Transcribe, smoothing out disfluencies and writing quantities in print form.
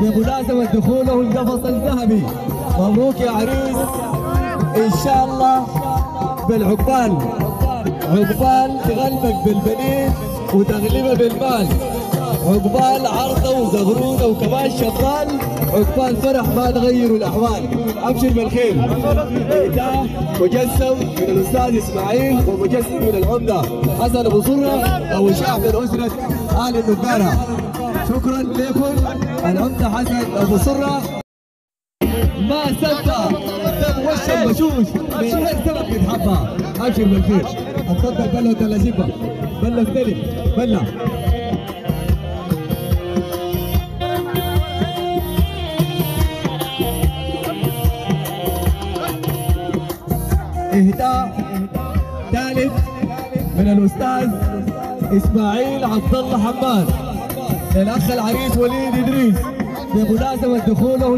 بمناسبة دخوله القفص الذهبي. مبروك يا عريس، إن شاء الله بالعقبال، عقبال تغلبك بالبنين وتغلبها بالمال، عقبال عرضه وزغروده وكمان شغال، عقبال فرح ما تغيروا الاحوال. ابشر بالخير. ده مجسم من الاستاذ اسماعيل ومجسم من العمده حسن ابو سره او شعب من اسره ال النباره. شكرا لكم. العمده حسن ابو سره ما صدق دم وش بشوش من غير سبب بيتحبها. ابشر بالخير. اتفضل بلا وتلاشيبه بلا استلم بلا. إهداء ثالث من الأستاذ إسماعيل عبد الله حماد للأخ العريس وليد إدريس بمناسبة دخوله